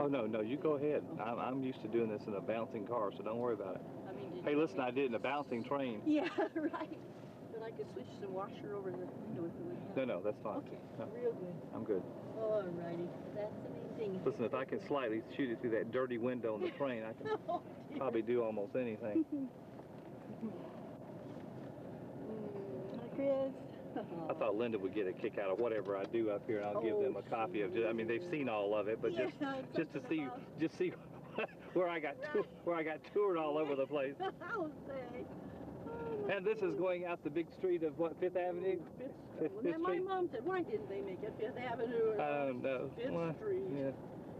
Oh, no, you go ahead. I'm used to doing this in a bouncing car, so don't worry about it. I mean, hey, listen, I did it in a bouncing train. Yeah, right. But I could switch some washer over the window if you would. No, that's fine. Okay, no. real good. I'm good. Alrighty, that's the main thing. Listen, if I can slightly shoot it through that dirty window on the train, I can probably do almost anything. Hi, Chris. I thought Linda would get a kick out of whatever I do up here, and I'll give them a copy of it. I mean, they've seen all of it, but just to see where I got toured all over the place. I'll say. And this is going out the big street of what, Fifth Avenue? Fifth my mom said, why didn't they make it Fifth Avenue? I don't know. Fifth Street. Yeah.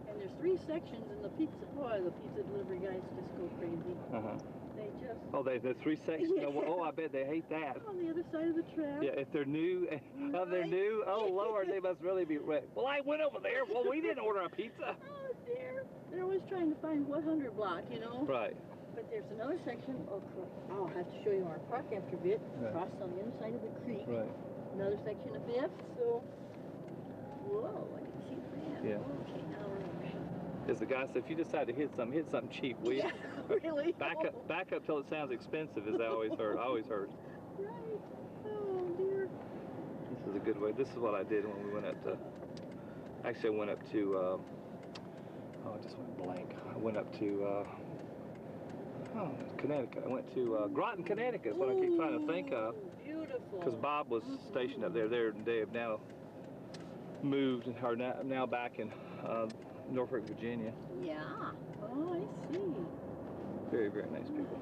And there's 3 sections, and the pizza delivery guys just go crazy. They just... Oh, there's 3 sections? Yeah. Oh, I bet they hate that. On the other side of the track. Yeah, if they're new, oh, Lord, they must really be wrecked. Well, I went over there. Well, we didn't order a pizza. Oh, dear. They're always trying to find 100 block, you know? Right. But there's another section, I'll have to show you our park after a bit, across on the other side of the creek. Right. Another section of Fifth, so... Whoa, I can see that. Yeah. Okay, now we're over. Because the guy said, if you decide to hit something cheap, will you? Yeah, really? Back up till it sounds expensive, as I always heard. Right. Oh, dear. This is a good way. This is what I did when we went up to... Actually, I went up to... oh, I just went blank. I went up to... Connecticut. I went to Groton, Connecticut is what I keep trying to think of. Beautiful. Because Bob was stationed up there. They have now moved and are now back in Norfolk, Virginia. Yeah. Oh, I see. Very, very nice people.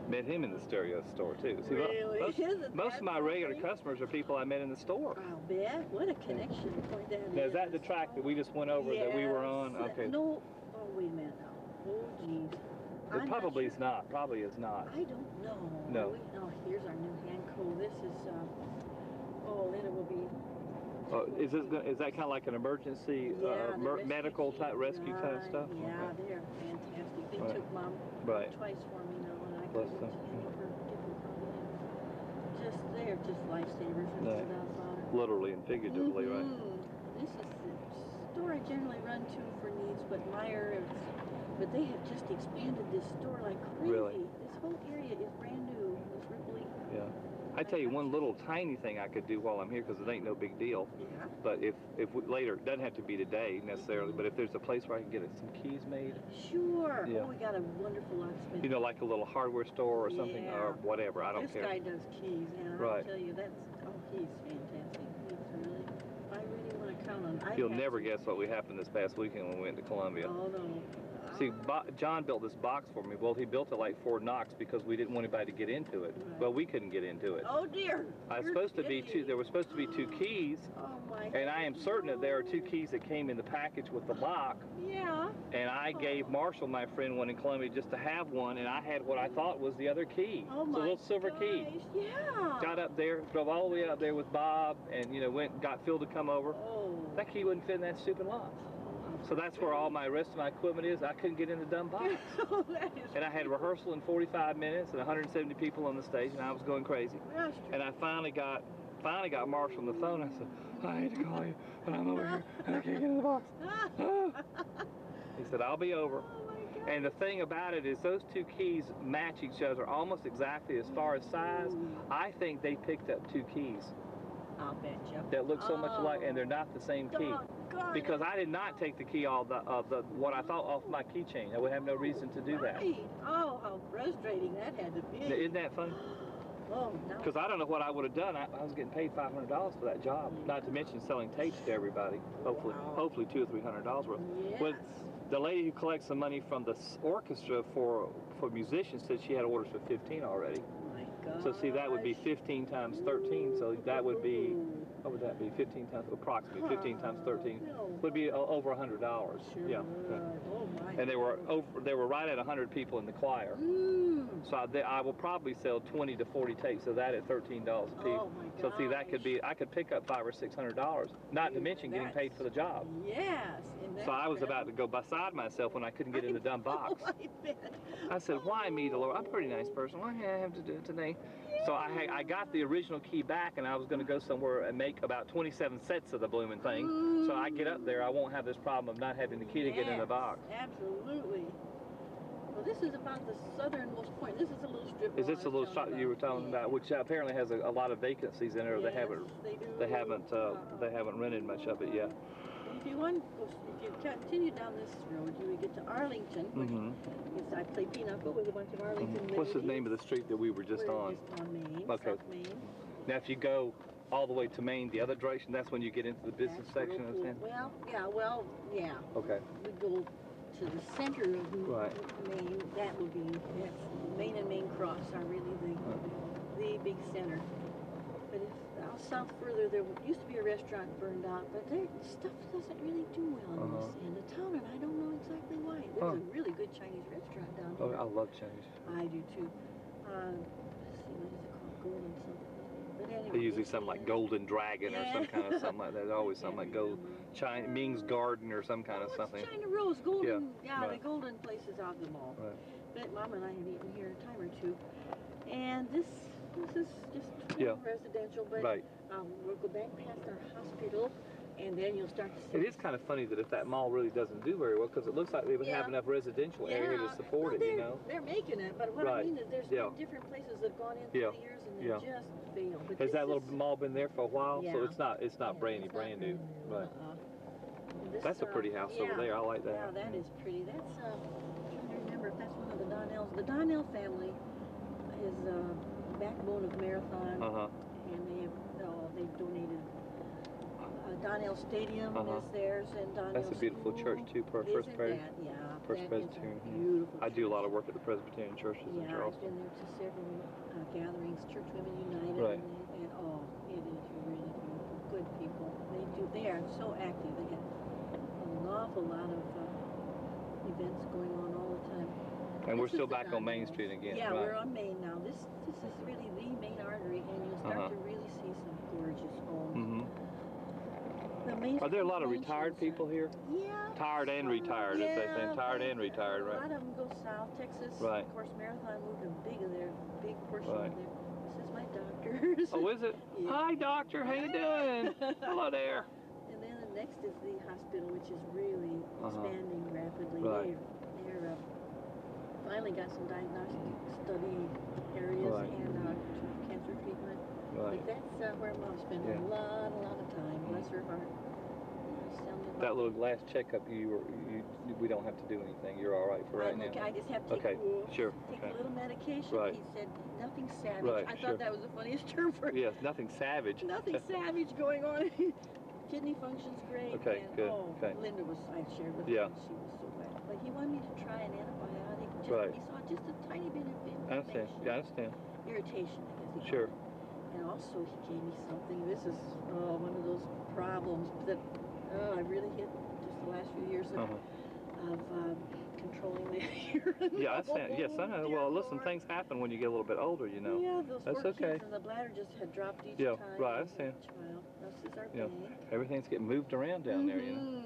Met him in the stereo store too. See, really? most of my regular customers are people I met in the store. I'll bet. What a connection point that is. Now, is that the track that we just went over that we were on? Okay. No. Oh, wait a minute now. Oh, geez. It probably is not. Probably is not. I don't know. No. Oh, here's our new hand code. This is, oh, Leonard will be... is that kind of like an emergency medical type rescue kind of stuff? Yeah, they're fantastic. They took Mom twice for me now, and I couldn't handle her different problem. They're just lifesavers. Literally and figuratively, right? This is the store I generally run to for needs, but Meyer but they have just expanded this store like crazy. Really? This whole area is brand new. It's Ripley. Yeah. I tell you one little tiny thing I could do while I'm here, because it ain't no big deal. Yeah. But if later, it doesn't have to be today necessarily, but if there's a place where I can get some keys made. Sure. Yeah. Oh, we got a wonderful locksmith. You know, like a little hardware store or something, or whatever. I don't care. This guy does keys, and right. I'll tell you, he's fantastic. I really want to count on. You'll never guess what we happened this past weekend when we went to Columbia. Oh, no. See, John built this box for me. Well, he built it like Fort Knox because we didn't want anybody to get into it. Right. Well, we couldn't get into it. Oh, dear. There were supposed to be 2 keys. Oh, my And I am certain that there are 2 keys that came in the package with the lock. Yeah. And I gave Marshall, my friend, one in Columbia just to have one, and I had what I thought was the other key. Oh, my It's a little silver key. Yeah. Got up there, drove all the way up there with Bob, and, got Phil to come over. Oh. That key wouldn't fit in that stupid lock. So that's where all my rest of my equipment is. I couldn't get in the dumb box. And I had rehearsal in 45 minutes and 170 people on the stage, and I was going crazy. And I finally got Marshall on the phone. I said, I hate to call you, but I'm over here and I can't get in the box. He said, I'll be over. And the thing about it is those 2 keys match each other almost exactly as far as size. I think they picked up 2 keys. I'll bet you. That look so much alike, and they're not the same key. Because I did not take the key of what I thought off my keychain. I would have no reason to do that. Oh, how frustrating that had to be. Isn't that funny? Oh, no. Because I don't know what I would have done. I was getting paid $500 for that job, not to mention selling tapes to everybody. Hopefully $200 or $300 worth. Yes. But the lady who collects the money from the orchestra for musicians said she had orders for 15 already. So see, that would be 15 times 13, so that would be, what would that be, 15 times, approximately 15 times 13, would be over $100. Sure. Yeah. Oh, my. And they were right at 100 people in the choir. So I will probably sell 20 to 40 tapes of that at $13 a piece. Oh, my gosh. So see, that could be, I could pick up $500 or $600, not to mention getting paid for the job. Yes. So I was about to go beside myself when I couldn't get in the dumb box. I bet. I said, why me, Dolores? I'm a pretty nice person. Why do I have to do it today? So I got the original key back, and I was going to go somewhere and make about 27 sets of the blooming thing. So I get up there, I won't have this problem of not having the key to get in the box. Absolutely. Well, this is about the southernmost point. This is a little strip mall. Is this a little shop you were telling about, which apparently has a lot of vacancies in there? Yes, they haven't rented much of it yet. If you continue down this road, you would get to Arlington, which is, I play pinochle with a bunch of Arlington What's the name of the street that we were just on? Just on Main, okay. South Main. Now, if you go all the way to Main, the other direction, that's when you get into the business section of town? Well, yeah. Okay. We go to the center of Main. That would be, Main and Main Cross are really the big center. But if out south further, there used to be a restaurant burned out, but stuff doesn't really do well in this end of town, and I don't know exactly why. There's a really good Chinese restaurant down here. Oh, I love Chinese. I do too. Let's see, what is it called? Golden something. But anyway, They're usually something like Golden Dragon or some kind of something like that. There's always something like Ming's Garden or some kind of something. China Rose, Golden, right. The Golden place is out the mall. Right. But Mom and I have eaten here a time or two, and this is just residential, but we'll go back past our hospital, and then you'll start to see. It is kind of funny that if that mall really doesn't do very well, because it looks like they would have enough residential area to support it, you know? They're making it, but what I mean is there's been different places that have gone in through the years and they just failed. But has that little mall been there for a while? Yeah. So it's not brand new. Right. That's a pretty house over there. I like that. Yeah, that is pretty. That's, I'm trying to remember if that's one of the Donnells. The Donnell family is backbone of Marathon, and they've donated Donnell Stadium is theirs, and Donnell That's a beautiful church too, First Presbyterian. Beautiful. I do a lot of work at the Presbyterian churches in Charleston. I've been there to several gatherings, Church Women United, and it is really beautiful. Good people. They are so active. They have an awful lot of events going on all the time. And we're still back on Main Street again. Yeah, we're on Main now. This is really the main artery, and you'll start to really see some gorgeous homes. Are there a lot of retired people here? Yeah. Tired and retired, as they say. Tired and retired, right? A lot of them go south, Texas. Right. Of course, Marathon moved a big portion of their. This is my doctor's. Oh, is it? Yeah. Hi, doctor. How you doing? Hello there. And then the next is the hospital, which is really expanding rapidly. Right. They're finally got some diagnostic study areas and cancer treatment. Right. But that's where Mom spent a lot of time. Bless her heart. That little last checkup, we don't have to do anything. You're all right for right now. I just have to take a little medication. Right. He said nothing savage. Right, I thought that was the funniest term for it. Yes, nothing savage. Nothing savage going on. Kidney function's great. Okay, and, good. Linda I shared with her, and she was so glad. But he wanted me to try an antibiotic. He saw just a tiny bit of inflammation. I understand. Yeah, I understand. Irritation, I guess he Sure. And also he gave me something. This is one of those problems that I've really hit just the last few years of controlling the urine. Yeah, I understand. Yes, I know. Well, listen, things happen when you get a little bit older, you know. Yeah, those That's poor okay. kids, and the bladder just had dropped each time. Yeah, right, I understand. Well, this is our bank. Everything's getting moved around down there, you know.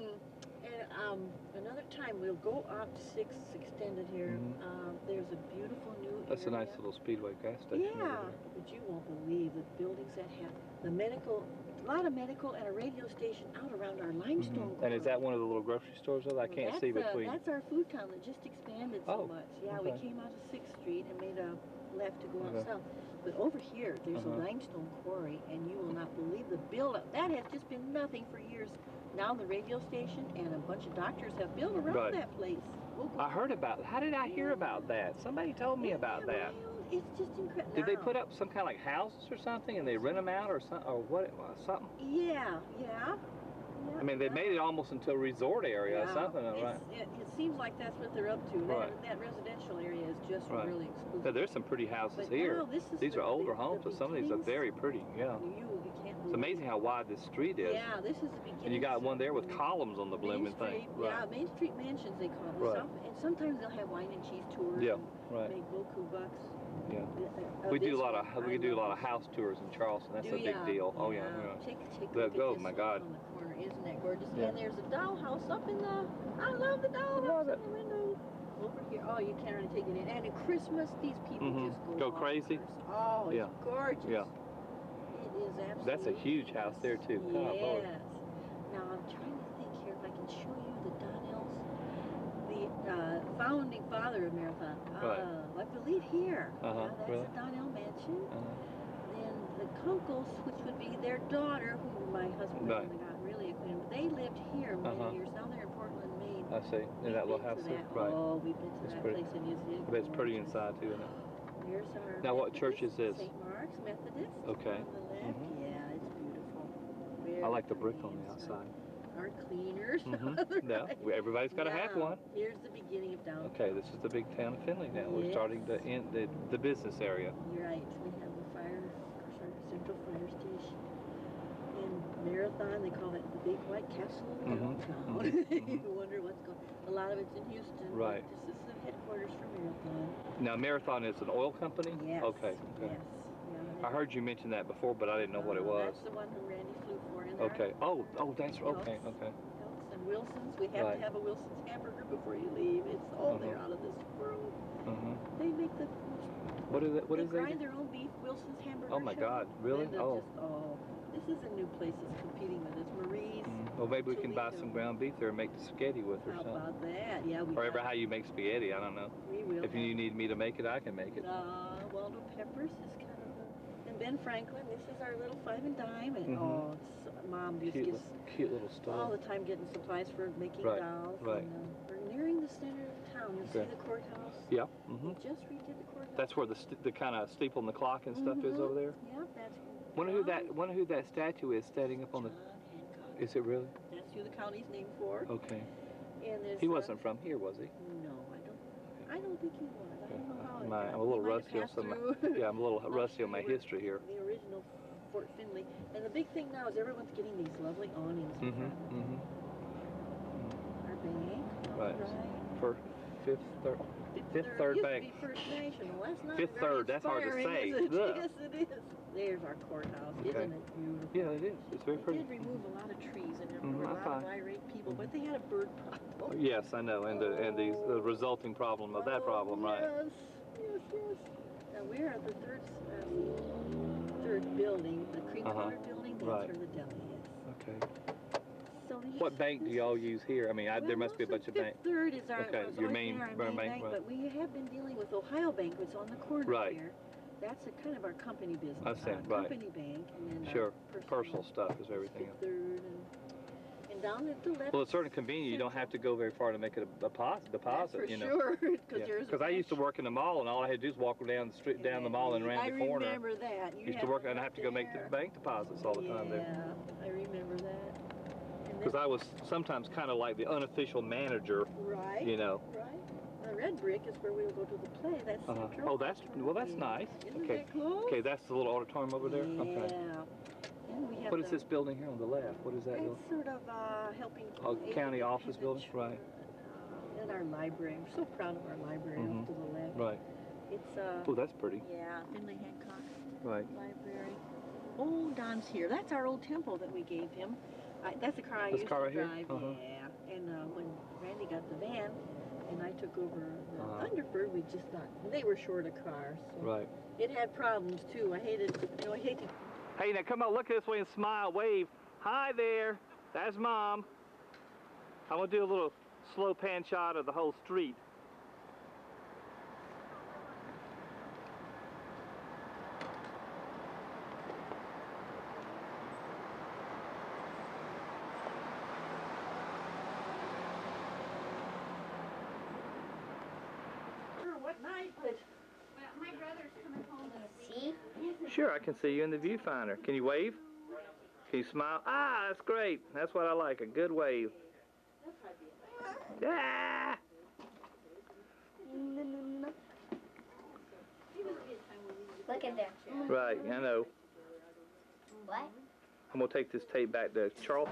And another time we'll go out to 6th Extended here. There's a beautiful new That's area. a nice little Speedway gas station. Yeah, but you won't believe the buildings that have the medical, a lot of medical, and a radio station out around our limestone. And is that one of the little grocery stores that I can't see between? That's our food town that just expanded so much. Yeah, we came out of 6th Street and made a left to go out south. But over here, there's a limestone quarry, and you will not believe the build-up. That has just been nothing for years. Now the radio station and a bunch of doctors have built around that place. I heard about it. How did I hear about that? Somebody told me about that. It's just incredible. Did they put up some kind of like houses or something, and they rent them out, or something, or what? Something? Yeah. I mean, they made it almost into a resort area or something, right? It seems like that's what they're up to. That residential area is just really exclusive. Yeah, there's some pretty houses here. These are older homes, but some of these are very pretty. Yeah. It's amazing how wide this street is. Yeah, this is the beginning. And you got one there with columns on the blooming thing. Yeah, Main Street Mansions they call them. And sometimes they'll have wine and cheese tours. Yeah, Make beaucoup bucks. Yeah. We do a lot of house tours in Charleston. That's a big deal. Oh yeah. Take a look oh my God. on the corner. Isn't that gorgeous? Yeah. And there's a dollhouse up in the. I love the dollhouse in the window. over here. Oh, you can't really take it in. And at Christmas, these people just go crazy. Oh, it's gorgeous. Yeah. It is absolutely. That's a huge house there too. Yes. Now I'm trying to think here if I can show you the Donnells, the founding father of Marathon. I believe here. That's the Donnell mansion. Then the Kunkles, which would be their daughter, who my husband got really acquainted with. They lived here many years. Now they're in Portland, Maine. I see. In that little house there? Right. Oh, we've been to that place and but it's pretty inside too, isn't it? There's our now, what church is this? St. Mark's Methodist. Okay. On the left. Yeah, it's beautiful. I like the brick on the outside. Our cleaners. No, everybody's got to have one. Here's the beginning of downtown. Okay, this is the big town of Findlay now. We're starting to end the business area. You're right. We have the fire, of course, our central fire station. In Marathon, they call it the Big White Castle downtown. You wonder what's going on. A lot of it's in Houston. Right. This is the headquarters for Marathon. Now, Marathon is an oil company? Yes. Okay. Yes. I heard you mention that before, but I didn't know what it was. That's the one who Randy flew for in there. Okay. Oh, that's okay. Okay. And Wilson's. We have to have a Wilson's hamburger before you leave. It's they're out of this world. They make the. What is it? What is it? They grind their own beef. Wilson's hamburger. Oh my God! Really? This is a new place that's competing with us. Marie's. Well, maybe we can buy some ground beef there and make the spaghetti with or something. How about that? Yeah. Or ever how you make spaghetti? I don't know. We will. If you need me to make it, I can make it. Waldo Peppers is kind of. And Ben Franklin. This is our little 5 and dime. And Mom just gets cute little store. All the time getting supplies for making dolls. Right. And, we're nearing the center of town. You see the courthouse? Yeah. We just redid the courthouse. That's where the kind of steeple and the clock and stuff is over there. Yeah, that's. Wonder who that statue is standing up on the. Hancock. Is it really? That's who the county's named for. Okay. And there's. He wasn't from here, was he? No, I don't think he was. I don't know how. I'm a little rusty on some. I'm a little rusty on my history here. The original Fort Findlay, and the big thing now is everyone's getting these lovely awnings. Our bank. Right. For Fifth Third Bank. Used to be First National. That's not Fifth Third. That's hard to say. Yes, it is. There's our courthouse. Isn't it beautiful? Yeah, it is. It's very pretty. They did remove a lot of trees, and there were a lot of irate people, but they had a bird problem. Yes, I know, and the resulting problem of that problem, right? Yes. Now we're at the third building, the cream colored building. That's where the deli is. Okay. So what bank do y'all use here? I mean, there must be a bunch of banks. Fifth Third is our your main bank, right. but we have been dealing with Ohio Bank, which is on the corner here. That's kind of our company business. I see, Company bank, and then personal stuff is everything. Fifth Third, and down at the left. Well, it's certainly convenient. You don't have to go very far to make it a deposit. For you know. Sure, because I used to work in the mall, and all I had to do was walk down the street, down the mall, and around the corner. I remember that. Used to work, and I have to go make the bank deposits all the time there. Yeah, I remember that. Because I was sometimes kind of like the unofficial manager. Right. You know. Right. The red brick is where we will go to the play. That's Central. Oh, that's nice. Isn't that close? Okay, that's the little auditorium over there. Yeah. Okay. And we have what is this building here on the left? What is that? It's sort of helping. County office building, right? And our library. We're so proud of our library off to the left. Right. It's oh, that's pretty. Yeah, Findlay Hancock. Right. Library. Oh, Don's here. That's our old temple that we gave him. That's the car I used to drive. Here? Yeah. And when Randy got the van, and I took over the Thunderbird, we just thought they were short a car. So right. It had problems too. I hated. I hated. Hey, now come on, look this way and smile, wave. Hi there. That's Mom. I'm gonna do a little slow pan shot of the whole street. Sure, I can see you in the viewfinder. Can you wave? Can you smile? Ah, that's great. That's what I like, a good wave. Ah! Look at there. Right, I know. What? I'm going to take this tape back to Charles.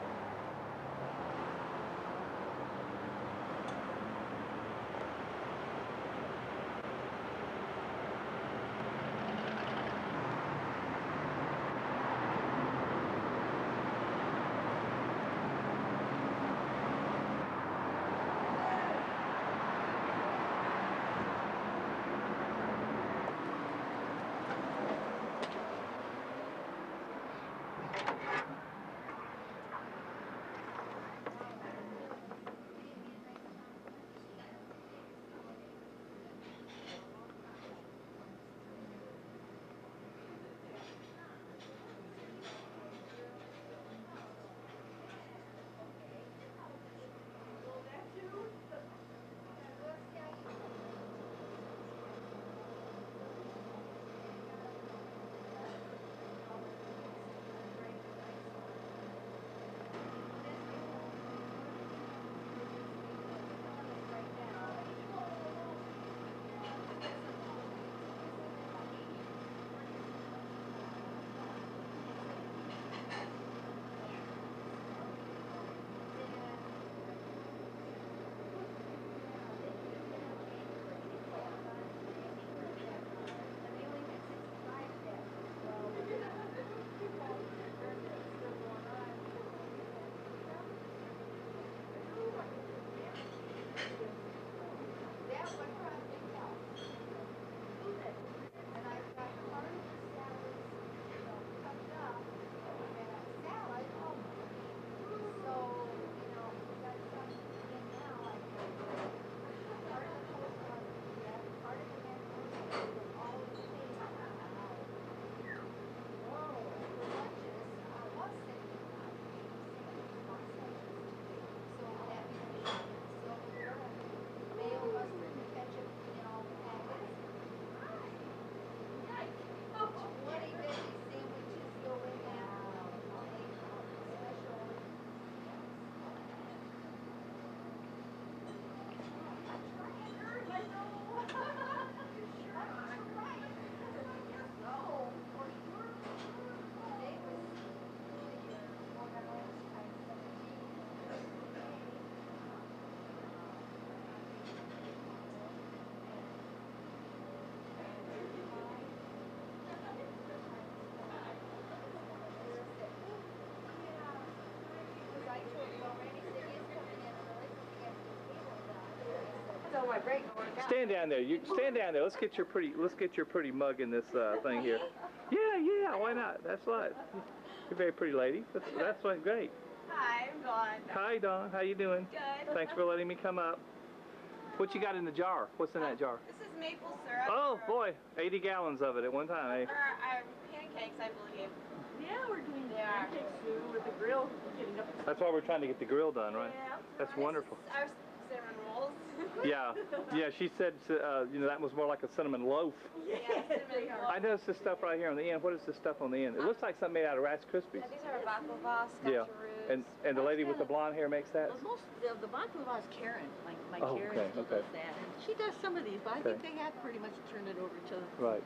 my brake to work out. Stand down there. You stand down there. Let's get your pretty mug in this thing here. Yeah. Why not? That's right. You're a very pretty lady. That's right. Great. Hi, I'm Dawn. Hi, Dawn. How you doing? Good. Thanks for letting me come up. What you got in the jar? What's in that jar? This is maple syrup. Oh boy, 80 gallons of it at one time, eh? For our pancakes, I believe. Yeah, we're doing They are. pancakes soon with the grill. Getting up. That's why we're trying to get the grill done, right? Yeah. That's wonderful. This is our cinnamon rolls. Yeah. She said, that was more like a cinnamon loaf. Yeah, cinnamon rolls. I noticed this stuff right here on the end. What is this stuff on the end? It looks like something made out of Rice Krispies. These are baklava, Yeah. scotcheroos. And the lady with the blonde hair makes that? Well, most the baklava is Karen. My Oh, Karen okay, still okay. does that, and she does some of these, but I Okay. think they have pretty much turned it over to. Right.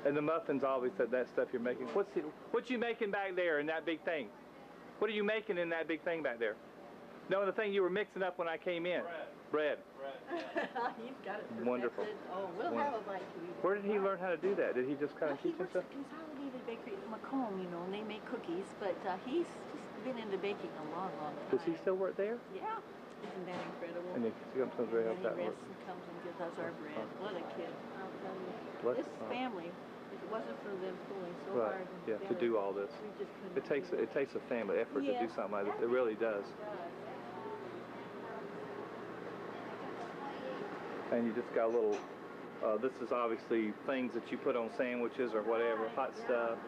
And the muffins always said that stuff you're making. What you making back there in that big thing? What are you making in that big thing back there? No, the thing you were mixing up when I came in. Bread. He's got it perfected. Wonderful. Oh, we'll have a bite to eat. Where did he learn how to do that? Did he just kind of He teach works himself? at Consolidated Bakery at Macomb, and they make cookies, but he's just been into baking a long time. Does he still work there? Yeah. Isn't that incredible? And he comes over And help he that work. rests and comes and gives us our bread. What a kid. I'll tell you. Bless This his heart. family, if it wasn't for them pulling so Right. hard Yeah, to together, do all this. we just couldn't It takes a family effort to do Yeah. something like this. It really does. And you just got a little, this is obviously things that you put on sandwiches or whatever, hot stuff.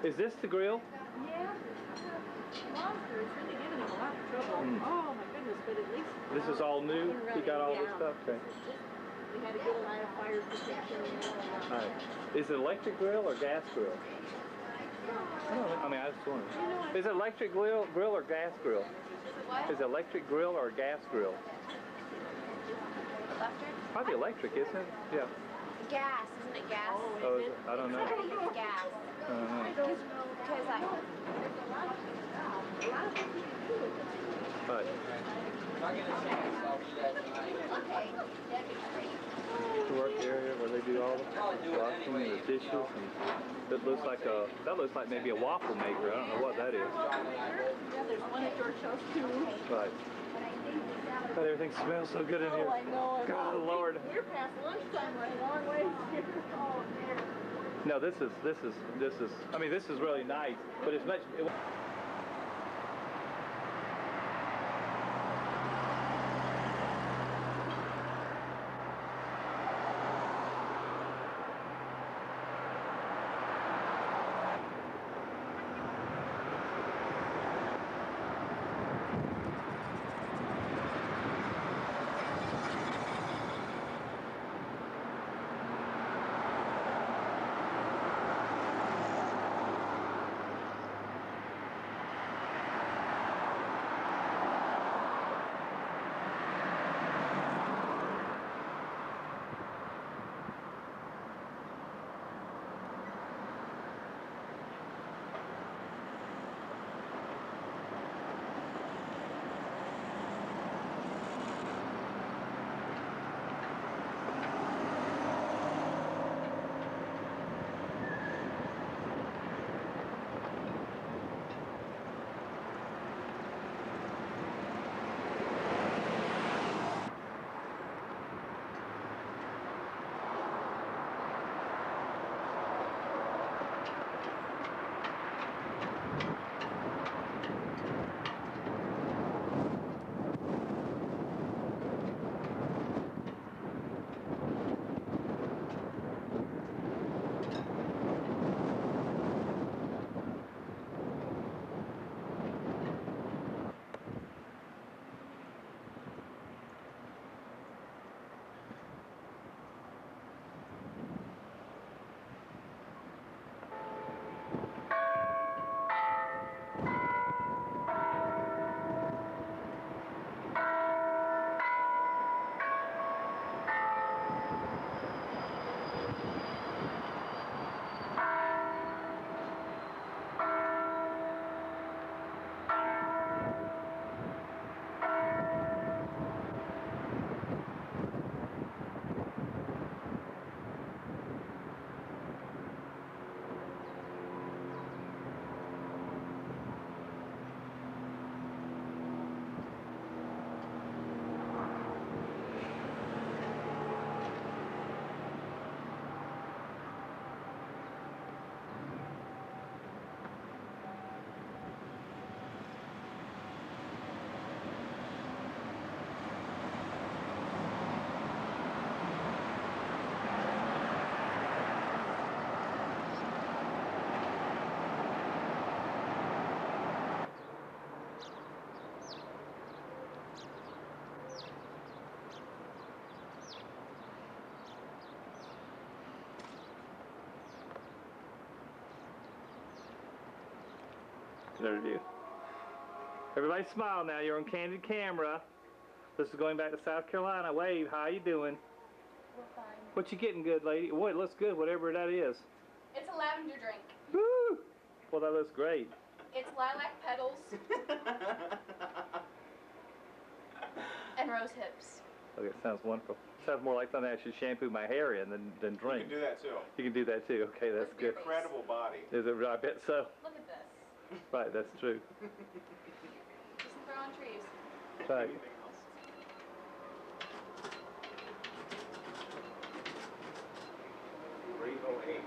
Is this the grill? Yeah. Monster is really giving him a lot of trouble. Mm. Oh my goodness, but at least This is all new? He got all this stuff? Okay. We had to get a lot of fire protection. All right. Is it electric grill or gas grill? I don't know. I mean, I just wondering. Is it electric grill or gas grill? Is it electric grill or gas grill? Electric? Probably electric, isn't it? Yeah. Gas, isn't it gas? Oh, is it? I don't know. I think it's gas. I don't know. Because I... Right. Okay, that'd be great. The work area where they do all the washing and the dishes, and it looks like maybe a waffle maker. I don't know what that is. Yeah, there's one at George House too. Right. But everything smells so good in here. Oh, I know. God, Lord. We're past lunchtime. We're a long way here. Oh, dear. No, this is. I mean, this is really nice, but it's much. interview. Everybody smile now. You're on candid camera. This is going back to South Carolina. Wave. How you doing? We're fine. What you getting, good lady? Boy, it looks good, whatever that is. It's a lavender drink. Woo! Well, that looks great. It's lilac petals and rose hips. Okay, sounds wonderful. Sounds more like something I should shampoo my hair in than drink. You can do that too. You can do that too. Okay, that's With good. your Incredible body. Is it? I bet so. Look at this. Right, that's true. Just throw on trees. Right. Anything else? Rainbow 8.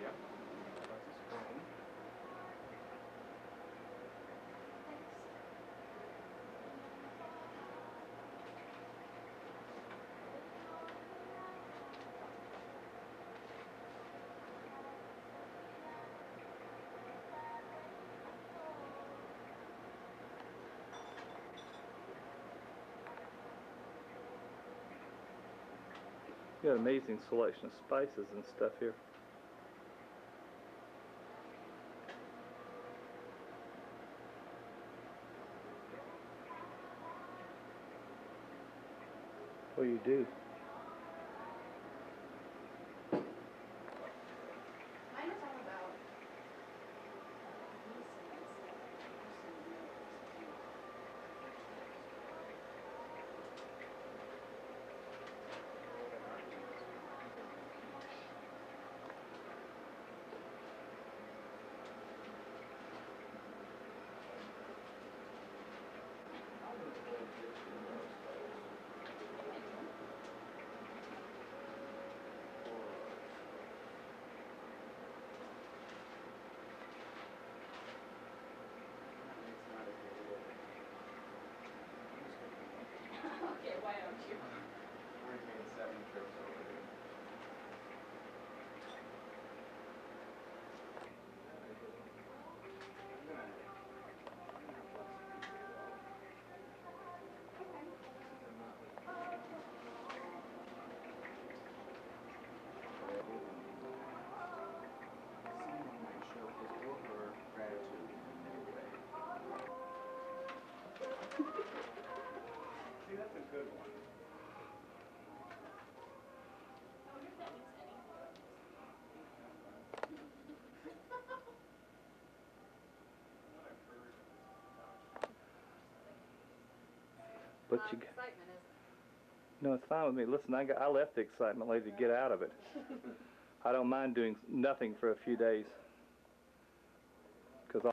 Yep. You got an amazing selection of spices and stuff here. What do you do? Mine is all about okay, why don't you? We've made 7 trips already. Someone might show his or her gratitude in any way. See, that's a good one. I wonder if that means anything. But you, Excitement, isn't no, it's fine with me. Listen, I left the excitement lady to get out of it. I don't mind doing nothing for a few days. Because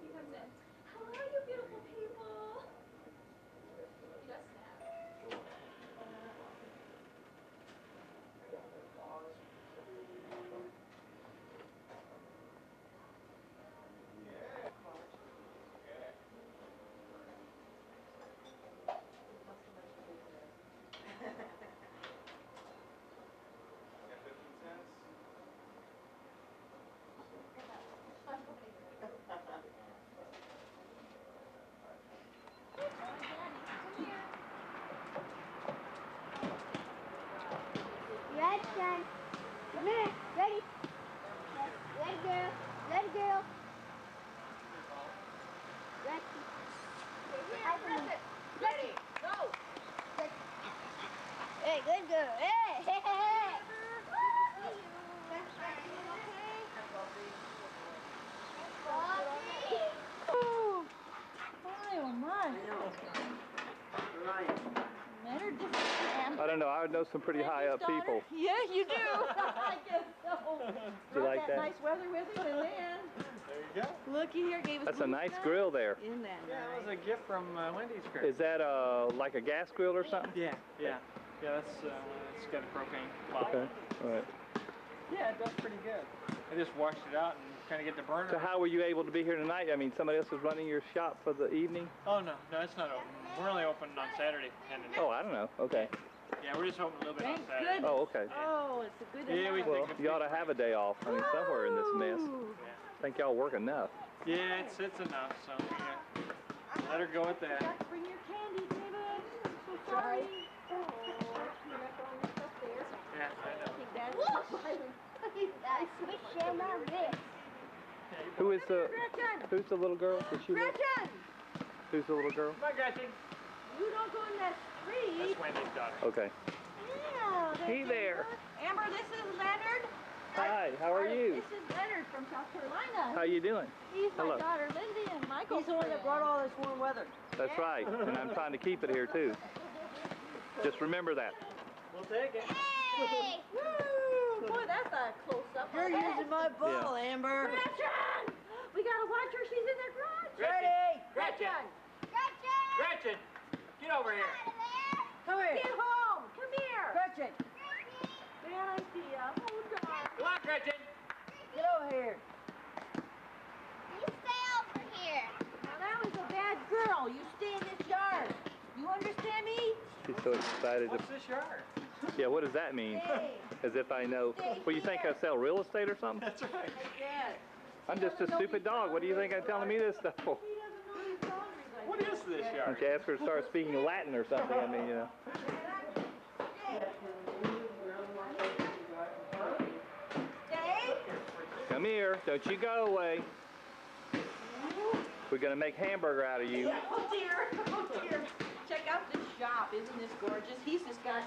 He comes in. Hello, you beautiful people. He does snap. Got 15 cents? Red son. Come here. Ready? Red girl. Red girl. Red. Ready, go. Hey, good girl. Hey, hey, hey. Ooh. I know. Right. Leonard, this is Sam. I don't know. I would know some pretty high up people. Yeah, you do. I guess so. Do you like that? Nice weather with him, and then There you go. looky here, gave us. That's a blue nice sky. grill there. Isn't that Yeah, nice? it was a gift from Wendy's crib. Is that like a gas grill or something? Yeah. That's it's got a propane bottle. Okay. All right. Yeah, it does pretty good. I just washed it out and kind of get the burner. So how were you able to be here tonight? I mean, somebody else was running your shop for the evening? Oh no, it's not open. We're only open on Saturday. Oh, I don't know. Okay. Yeah, we're just open a little bit on Thank Saturday. goodness. Oh, okay. Oh, it's a good Yeah, we enough. Well, you ought to have a day off. I mean, somewhere in this mess. Ooh. I think y'all work enough. Yeah, it's enough. So yeah, let her go at that. Got to bring your candy, David. I'm so sorry. Oh, you're not throwing your stuff there. Yeah, I know. I think that's I switched him on this. Who is the Gretchen. Who's the little girl? Is she little? Gretchen, Who's the little girl? Come on, Gretchen. you don't go in that street. That's Wendy's daughter. Okay. Yeah. Hey there. Amber, this is Leonard. Hi. How are you? This is Leonard from South Carolina. How you doing? He's my Hello. daughter Lindsay and Michael. He's the one that brought all this warm weather. That's right. And I'm trying to keep it here too. Just remember that. We'll take it. Hey! Woo! Boy, that's a close-up. You're using my ball, Amber. Gretchen! We gotta watch her. She's in the garage. Ready? Gretchen! Gretchen, get over here. Come here. Get home! Come here! Gretchen, Man, I see ya. Oh, God. Come on, Gretchen. get over here. You stay over here. Now, that was a bad girl. You stay in this yard. You understand me? She's so excited. What's this yard? Yeah, what does that mean? Stay. As if I know. Well, you think I sell real estate or something? That's right. Yes. I'm just a stupid dog. What do you think I'm telling me this stuff for? He doesn't know his boundaries like What is this Why yard? don't you ask her to start speaking Latin or something? I mean, you know. Stay. Come here. Don't you go away. We're going to make hamburger out of you. Oh, dear. Oh, dear. Check out this shop. Isn't this gorgeous? He's just got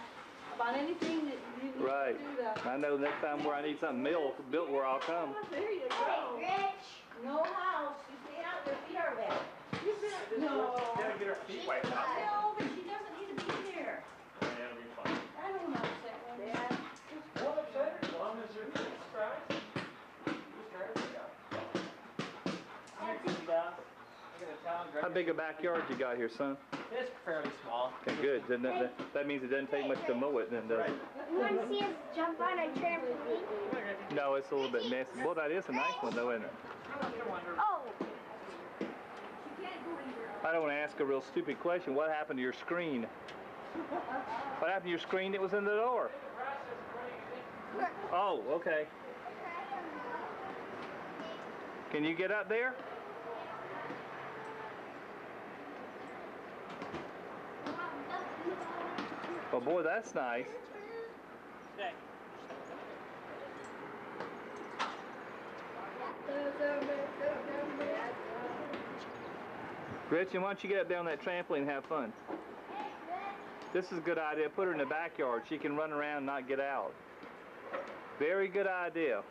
about anything that you need Right. to do that. I know next time where I need something built where I'll come. Oh, there you go. No house. You stay out there. Feet are wet. No. Gotta get her feet wiped out. No, but she doesn't need to be there. Yeah, it'll be fun. I don't upset one. Dad. Don't upset her as long as you're surprised. Just try to pick up. How big a backyard you got here, son? It's fairly small. Okay, good. Then that means it doesn't take much to mow it, then, does it? You want to see us jump on a trampoline? No, it's a little bit messy. Well, that is a nice one, though, isn't it? Oh, I don't want to ask a real stupid question. What happened to your screen? What happened to your screen that was in the door? Oh, okay. Can you get up there? Oh boy, that's nice. Gretchen, why don't you get up there on that trampoline and have fun? This is a good idea. Put her in the backyard. She can run around and not get out. Very good idea.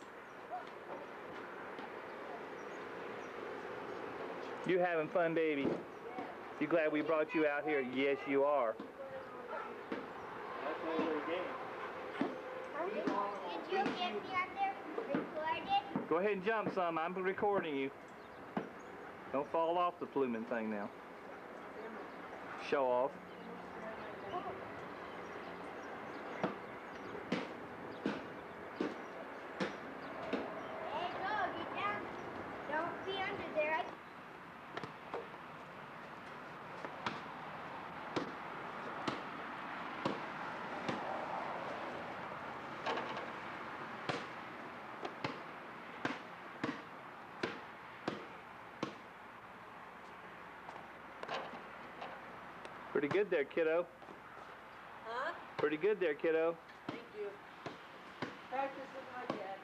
You having fun, baby? You glad we brought you out here? Yes, you are. did you get me on there recorded? Go ahead and jump some. I'm recording you. Don't fall off the pluming thing now. Show off. Hey, go, get down. Don't be under there. Pretty good there, kiddo. Huh? Pretty good there, kiddo. Thank you. Practice with my dad.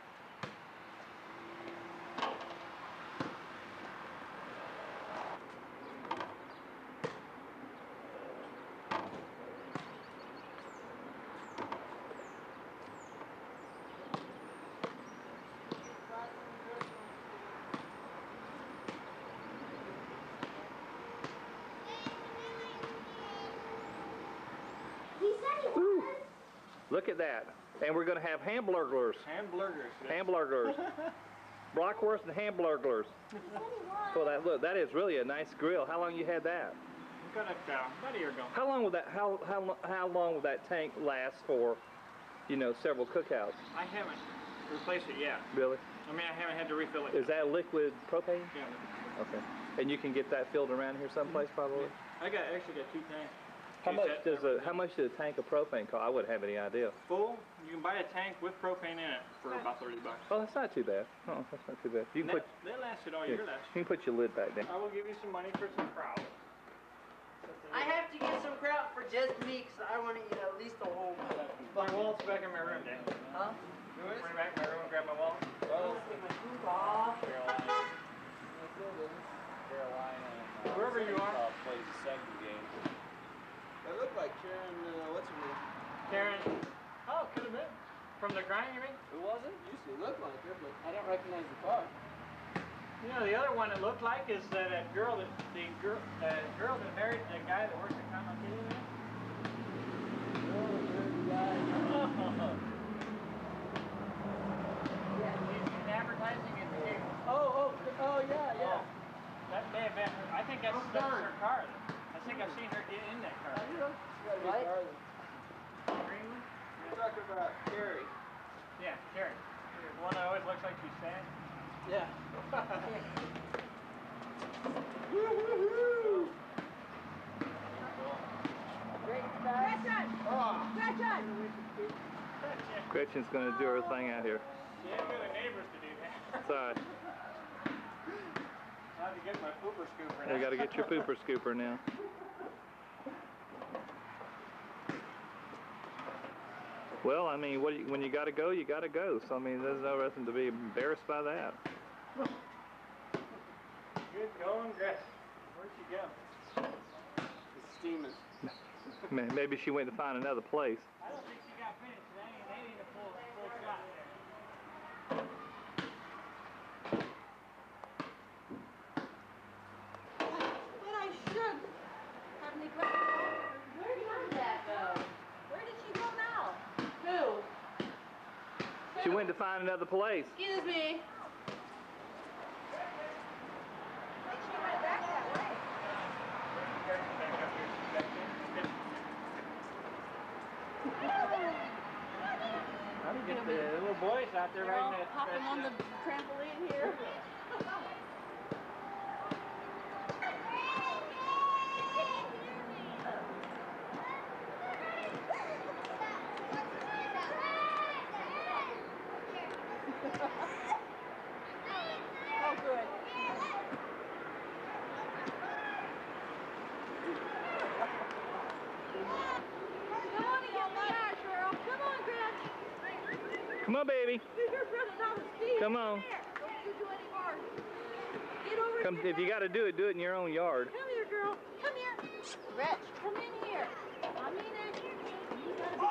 Look at that. And we're going to have hamburglers. Hamburgers. Hamburglers. Blockwurst and hamburglers. Well, that is really a nice grill. How long you had that? We got it about a year ago. How long will that how long will that tank last for? You know, several cookouts. I haven't replaced it yet. Really? I mean, I haven't had to refill it. Is that liquid propane? Yeah. Okay. And you can get that filled around here someplace, probably. I actually got 2 tanks. How much does a tank of propane cost? I wouldn't have any idea. Full, you can buy a tank with propane in it for about $30. Oh, that's not too bad. Oh, that's not too bad. You can They lasted all year last You year. can put your lid back down. I will give you some money for some kraut. I have to get some kraut for just me, because I want to eat at least a whole one. My wallet's back in my room, Dan. Huh? Bring it back in my room and grab my wallet. Wherever you are. Plays the second game. That looked like Karen, what's her name? Karen. Oh, could have been. From the crying, you mean? Who was it? Used to look like her, but I don't recognize the car. you know the other one it looked like is that girl that married the guy that works at Conlon. She's advertising in the game. Oh, yeah. That may have been her. I think that's her car. I think I've seen her get in that car. What? Greenland? You're talking about Carrie. Yeah, Carrie. The one that always looks like she's sad. Yeah. Woo-hoo-hoo! Gretchen's going to do her thing out here. She ain't got the neighbors to do that. It's all right. I have to get my pooper scooper now. You got to get your pooper scooper now. Well, I mean, when you got to go, you got to go. So I mean, there's no reason to be embarrassed by that. Good going, Gretchen. Where'd she go? It's steaming. Maybe she went to find another place. I don't think she got finished. They need a full shot there. But I should have neglected. Where did that go? Where did she go now? Who? She went to find another place. Excuse me. She went back that way. Get the little boys out there They're all right now. hopping on the trampoline here. Oh, good. Come on and get me out, girl. Come on, Gretch. Come on, baby. You're running out of speed. Come on. Don't you do any more. Get over Come, here. if you got to do it in your own yard. Come here, girl. Come here. Gretch, come in here. I mean it. You gotta be...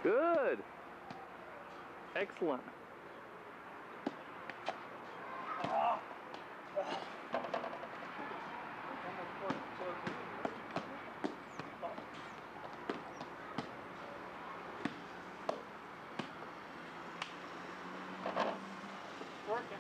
Good. Excellent. Working.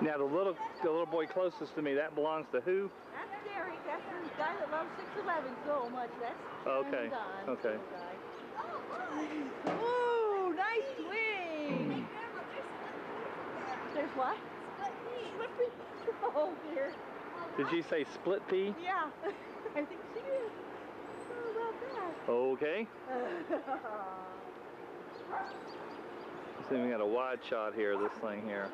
Now the little boy closest to me, that belongs to who? That's Derek. That's the guy that loves 611 so much. That's Okay. Don. Okay. Ooh, nice swing. There's what? Split pea. Oh dear. Did she say split pea? Yeah, I think she did. How about that? Okay. See, we got a wide shot here, this thing here.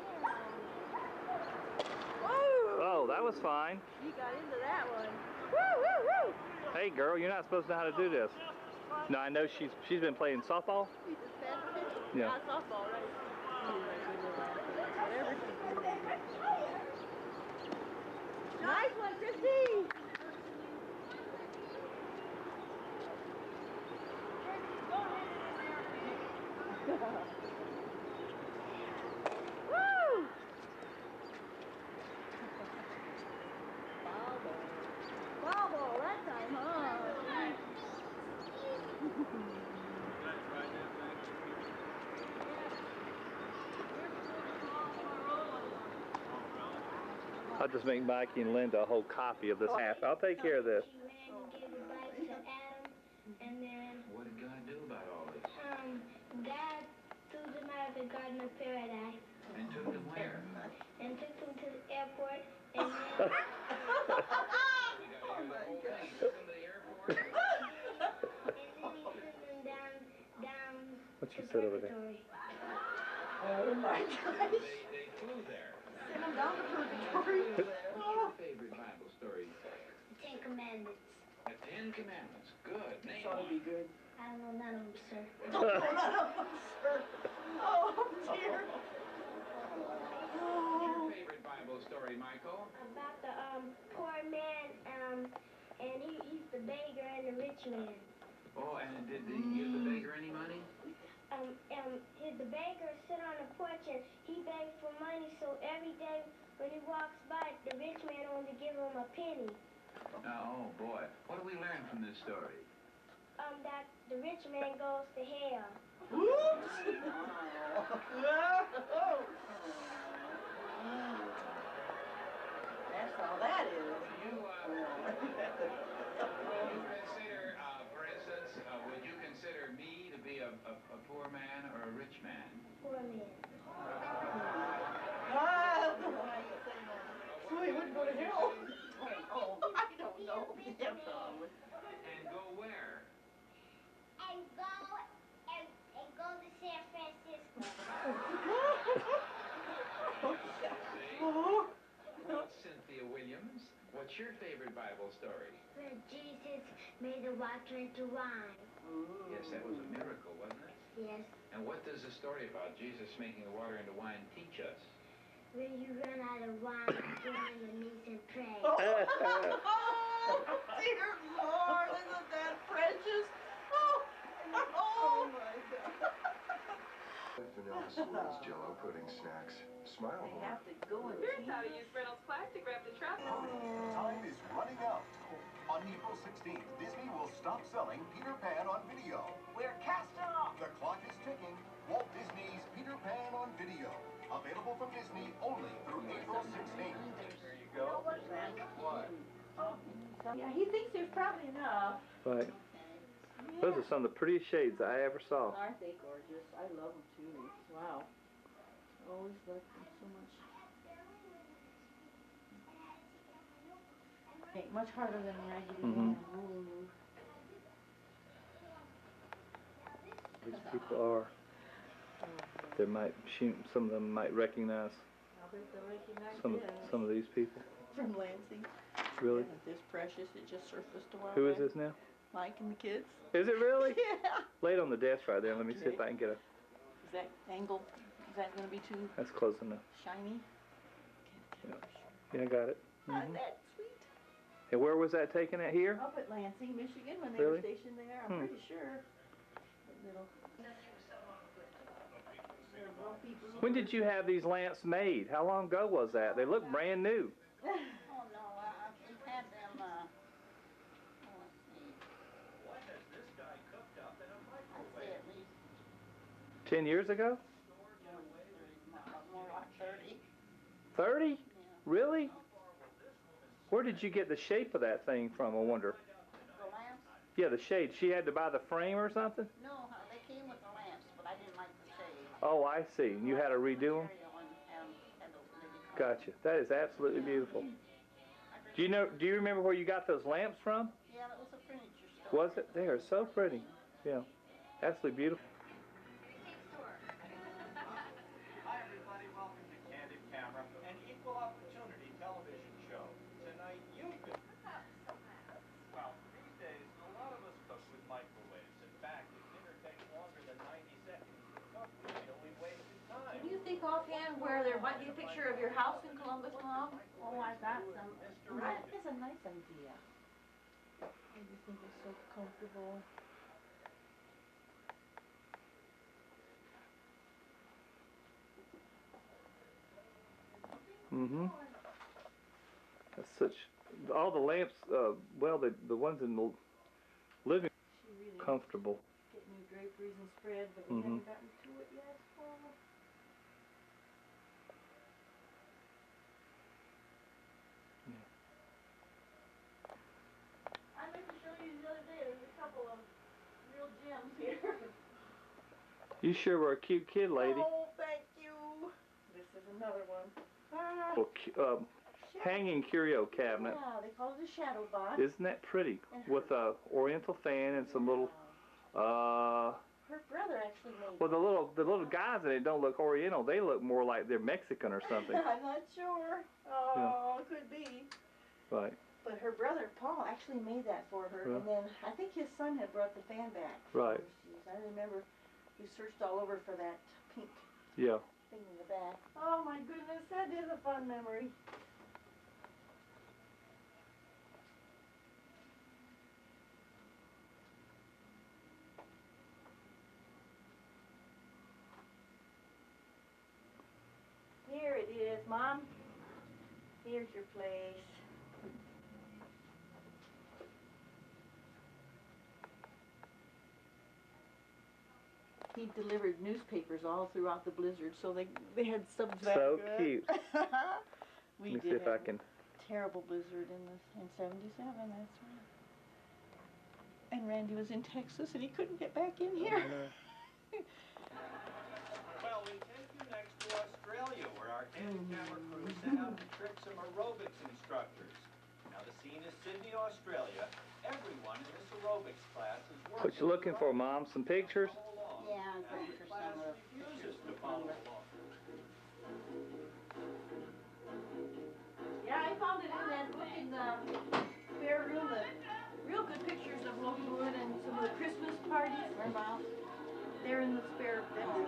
Woo! Oh, that was fine. She got into that one. Woo, woo, woo! Hey girl, you're not supposed to know how to do this. No, I know she's been playing softball. She's a fast pitch. Yeah. Not softball, right? Whatever she's doing. Nice one, Christy! Woo! Foul ball that time, huh? I'll just make Mikey and Linda a whole copy of this half. I'll take care of this. She ran and gave a bite to Adam, and then What did God do about all this? God threw them out of the Garden of Paradise And took them where? and took them to the airport, and then We got to hear the whole thing. Took them to the airport. he sent them down What to you said over there? purgatory. Oh my gosh. They flew there. Send them down to purgatory. What's your favorite Bible story? Ten Commandments. The Ten Commandments. Good. Name Ought to be one. good. I don't know none of them, sir. Oh, dear. What's your favorite Bible story, Michael? About the poor man, and he's the beggar and the rich man. Oh, and did he give the beggar any money? The beggar sit on the porch and he begs for money, so every day when he walks by, the rich man only give him a penny. Oh, boy. What do we learn from this story? That the rich man goes to hell. Whoops! That's all that is. Would you consider me to be a poor man or a rich man? Poor man. So he wouldn't go to hell? Oh, I don't know. Yeah, probably. And go where? And go to San Francisco. Well, Cynthia Williams, what's your favorite Bible story? When Jesus made the water into wine. Yes, that was a miracle, wasn't it? Yes. And what does the story about Jesus making the water into wine teach us? When you run out of wine, get on your knees and pray. Oh, dear Lord, isn't that precious? Oh my God. Vanilla swirls, Jello pudding snacks. Smile They more. have to go and Here's how to use Reynolds plastic wrap to trap. Time is running out. On April 16th, Disney will stop selling Peter Pan on video. We're casting off. The clock is ticking. Walt Disney's Peter Pan on video. Available from Disney only through April 16th. There you go. What? Yeah, he thinks there's probably enough. Right. Those are some of the prettiest shades I ever saw. Aren't they gorgeous? I love them too. Wow. Always loved them so much. Okay, much harder than Raggedy Ann and Lulu. These people are. They might. Some of them might recognize I'll bet they'll recognize some of these people. from Lansing. Really? Isn't this precious? It just surfaced a while Who is back. this now? Mike and the kids. Is it really? Yeah. Lay it on the desk right there. Let me see if I can get a. Is that angle? Is that going to be too That's close enough. shiny? Yeah, I got it. Isn't that sweet? And where was that taken at here? Up at Lansing, Michigan, when they Really? were stationed there, I'm pretty sure. Little grumpy blue. When did you have these lamps made? How long ago was that? They look brand new. Oh no, we've had them. Let's see. What has this guy cooked up in a I'd microwave? say at least 10 years ago? more like 30. 30? Yeah. Really? Where did you get the shape of that thing from, I wonder? The lamps? Yeah, the shade. She had to buy the frame or something? No, they came with the lamps, but I didn't like the shade. Oh, I see. You had to redo them? Gotcha. That is absolutely beautiful. Do you remember where you got those lamps from? Yeah, that was a furniture store. Was it? They are so pretty. Yeah. Absolutely beautiful. Hi everybody, welcome to Candid Camera, an equal opportunity television show. Tonight you could... Well, these days, a lot of us cook with microwaves. In fact, if dinner takes longer than 90 seconds to cook, we feel we wasted time. Can you think offhand where there might be a picture of your house in Columbus, Mom? Oh, I got some. That is a nice idea. I just think it's so comfortable. Mm-hmm. That's such... All the lamps, well, the ones in the living room, comfortable. Get new draperies and spread, but we haven't gotten to it yet. Oh. I meant to show you the other day, there's a couple of real gems here. You sure were a cute kid, lady. Oh, thank you. This is another one. Well, hanging curio cabinet. Yeah, they call it a shadow box. Isn't that pretty? With a oriental fan and some little, her brother actually made well, the little guys in it don't look oriental. They look more like they're Mexican or something. I'm not sure. Oh, it could be. Right. But her brother, Paul, actually made that for her. Yeah. And then I think his son had brought the fan back. Right. I remember we searched all over for that pink Yeah. thing in the back. Oh my goodness, that is a fun memory. Here it is, Mom. Here's your place. He delivered newspapers all throughout the blizzard, so they had subs that So good. cute. We Let me did see if I have can. a terrible blizzard in '77, that's right. And Randy was in Texas and he couldn't get back in here. Well, we take you next to Australia, where our Candid Camera crew set out to trick some aerobics instructors. Now, the scene is Sydney, Australia. Everyone in this aerobics class is working... What you looking for, Mom? Some pictures? Yeah, I was looking for some of refuses to follow along. Yeah, I found it in that book in the spare room, the real good pictures of Loganwood and some of the Christmas parties. They're in the spare bedroom.